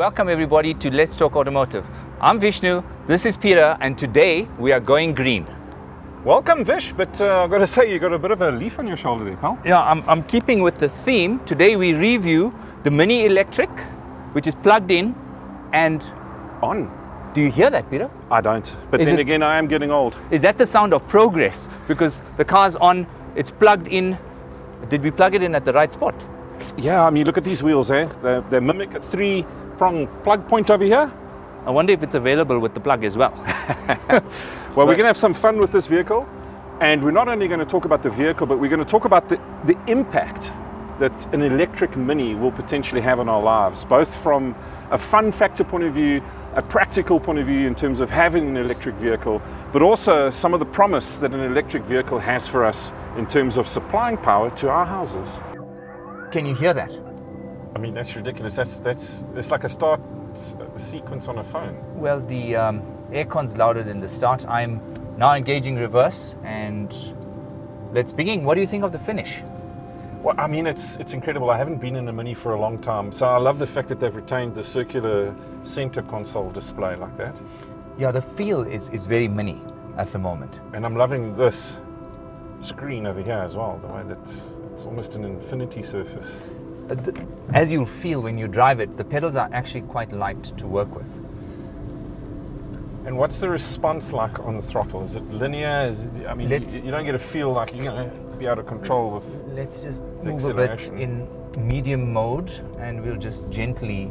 Welcome everybody to Let's Talk Automotive. I'm Vishnu, this is Peter, and today we are going green. Welcome Vish, but I've got to say you got a bit of a leaf on your shoulder there, pal. Yeah, I'm keeping with the theme. Today we review the Mini Electric, which is plugged in and On. Do you hear that, Peter? I don't, but then again I am getting old. Is that the sound of progress? Because the car's on, it's plugged in. Did we plug it in at the right spot? Yeah, I mean look at these wheels, eh? They mimic a three-prong plug point over here. I wonder if it's available with the plug as well. Well, we're going to have some fun with this vehicle, and we're not only going to talk about the vehicle, but we're going to talk about the impact that an electric Mini will potentially have on our lives, both from a fun factor point of view, a practical point of view in terms of having an electric vehicle, but also some of the promise that an electric vehicle has for us in terms of supplying power to our houses. Can you hear that? I mean, that's ridiculous. It's like a start sequence on a phone. Well, the aircon's louder than the start. I'm now engaging reverse, and let's begin. What do you think of the finish? Well, I mean, it's incredible. I haven't been in a Mini for a long time, so I love the fact that they've retained the circular center console display like that. Yeah, the feel is very Mini at the moment. And I'm loving this screen over here as well, the way that it's almost an infinity surface. As you'll feel when you drive it, the pedals are actually quite light to work with. And what's the response like on the throttle? Is it linear? You don't get a feel like you're going to be out of control with. Let's just move a bit in medium mode, and we'll just gently.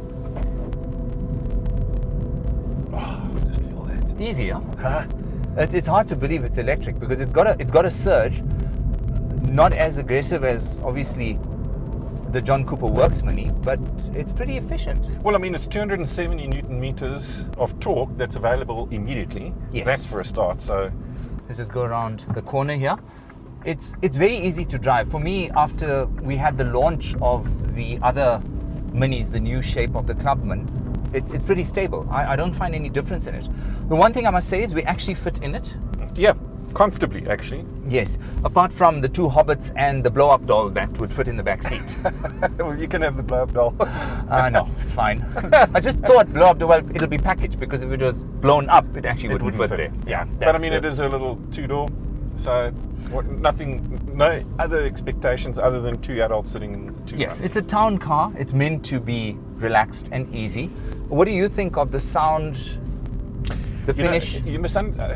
Oh, just feel that. Easier. Huh? It's hard to believe it's electric because it's got a surge, not as aggressive as obviously the John Cooper Works Mini, but it's pretty efficient. Well, I mean, it's 270 Newton meters of torque that's available immediately. Yes. That's for a start. So let's just go around the corner here. It's very easy to drive. For me, after we had the launch of the other Minis, the new shape of the Clubman, it's pretty stable. I don't find any difference in it. The one thing I must say is we actually fit in it. Yeah, comfortably actually. Yes, apart from the two hobbits and the blow-up doll that would fit in the back seat. Well, you can have the blow-up doll. No, it's fine. I just thought blow-up doll, well, it'll be packaged, because if it was blown up, it actually wouldn't fit there. Yeah, but I mean, it is a little two-door, so no other expectations other than two adults sitting in two Yes, front it's a town car. It's meant to be relaxed and easy. What do you think of the sound? The finish?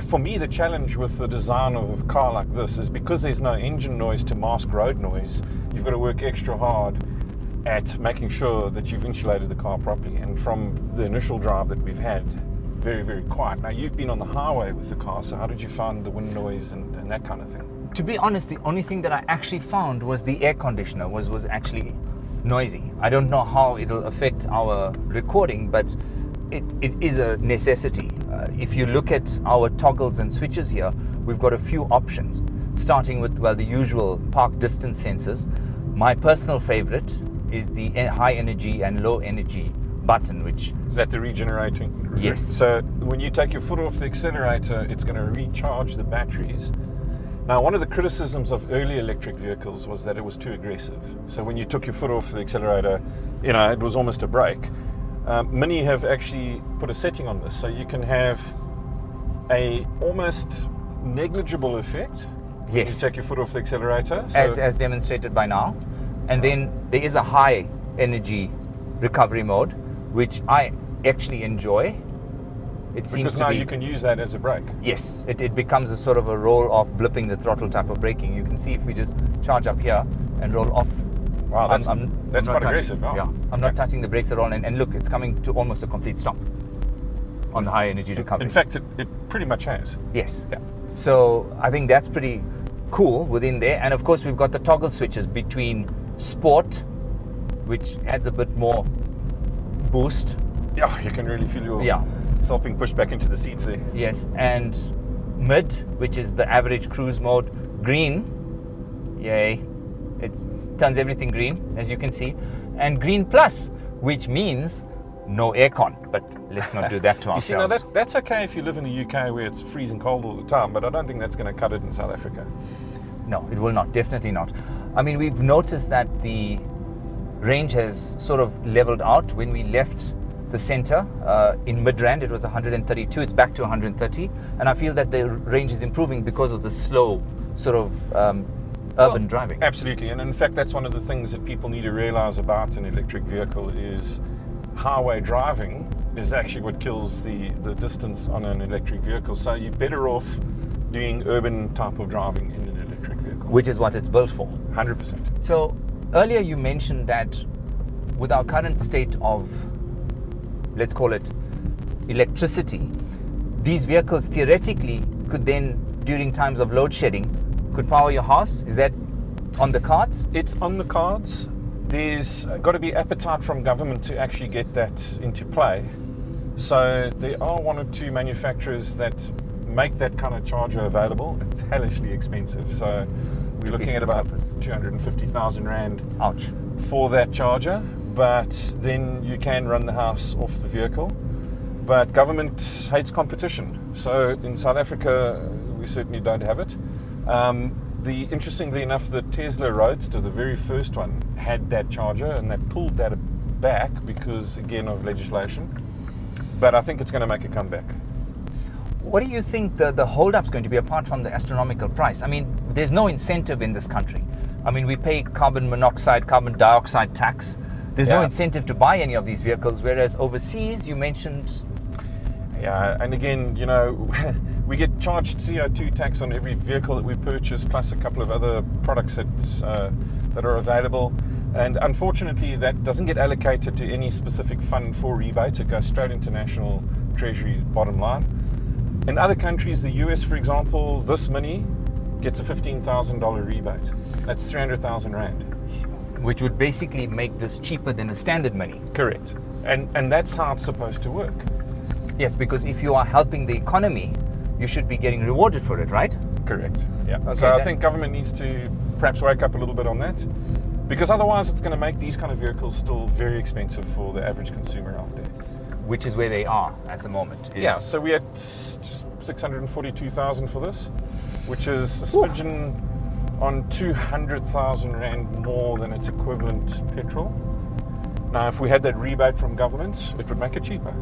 For me, the challenge with the design of a car like this is because there's no engine noise to mask road noise, you've got to work extra hard at making sure that you've insulated the car properly. And from the initial drive that we've had, very, very quiet. Now, you've been on the highway with the car, so how did you find the wind noise and that kind of thing? To be honest, the only thing that I actually found was the air conditioner was actually noisy. I don't know how it'll affect our recording, but it is a necessity. If you look at our toggles and switches here, we've got a few options, starting with, well, the usual park distance sensors. My personal favorite is the high energy and low energy button, which is that the regenerating? Yes. So when you take your foot off the accelerator, it's going to recharge the batteries. Now, one of the criticisms of early electric vehicles was that it was too aggressive. So when you took your foot off the accelerator, it was almost a brake. Mini have actually put a setting on this, so you can have a almost negligible effect. Yes. When you take your foot off the accelerator. So as demonstrated by now. And then there is a high energy recovery mode, which I actually enjoy. Because now you can use that as a brake. Yes, it becomes a sort of a roll-off, blipping the throttle type of braking. You can see if we just charge up here and roll off. Wow, that's quite aggressive. Oh. Yeah, I'm not touching the brakes at all. And look, it's coming to almost a complete stop on the high energy recovery. In fact, it pretty much has. Yes. Yeah. So I think that's pretty cool within there. And of course, we've got the toggle switches between Sport, which adds a bit more boost. Yeah, you can really feel yourself being pushed back into the seats there. Yes, and Mid, which is the average cruise mode. Green, yay, it turns everything green, as you can see. And Green Plus, which means no aircon, but let's not do that to ourselves. You see, now that's okay if you live in the UK where it's freezing cold all the time, but I don't think that's going to cut it in South Africa. No, it will not, definitely not. I mean, we've noticed that the range has sort of leveled out. When we left the center. In Midrand, it was 132. It's back to 130. And I feel that the range is improving because of the slow sort of urban driving. Absolutely. And in fact, that's one of the things that people need to realize about an electric vehicle is highway driving is actually what kills the distance on an electric vehicle. So you're better off doing urban type of driving in an electric vehicle. Which is what it's built for. 100%. So earlier you mentioned that with our current state of, let's call it electricity, these vehicles theoretically could then, during times of load shedding, could power your house. Is that on the cards? It's on the cards. There's got to be appetite from government to actually get that into play. So there are one or two manufacturers that make that kind of charger available. It's hellishly expensive. So we're looking at about 250,000 Rand Ouch. for that charger. But then you can run the house off the vehicle. But government hates competition. So in South Africa, we certainly don't have it. Interestingly enough, the Tesla Roadster, the very first one, had that charger, and they pulled that back because, again, of legislation. But I think it's going to make a comeback. What do you think the hold-up's going to be, apart from the astronomical price? I mean, there's no incentive in this country. I mean, we pay carbon monoxide, carbon dioxide tax. There's no incentive to buy any of these vehicles, whereas overseas, you mentioned... Yeah, and again, you know, we get charged CO2 tax on every vehicle that we purchase, plus a couple of other products that are available. And unfortunately, that doesn't get allocated to any specific fund for rebates. It goes straight into National Treasury's bottom line. In other countries, the US, for example, this Mini gets a $15,000 rebate. That's 300,000 Rand. Which would basically make this cheaper than a standard Mini. Correct. And that's how it's supposed to work. Yes, because if you are helping the economy, you should be getting rewarded for it, right? Correct. Yeah. Okay, so I think government needs to perhaps wake up a little bit on that, because otherwise it's going to make these kind of vehicles still very expensive for the average consumer out there. Which is where they are at the moment. Yeah. So we had 642,000 for this, which is a smidgen on 200,000 Rand more than its equivalent petrol. Now, if we had that rebate from government, it would make it cheaper.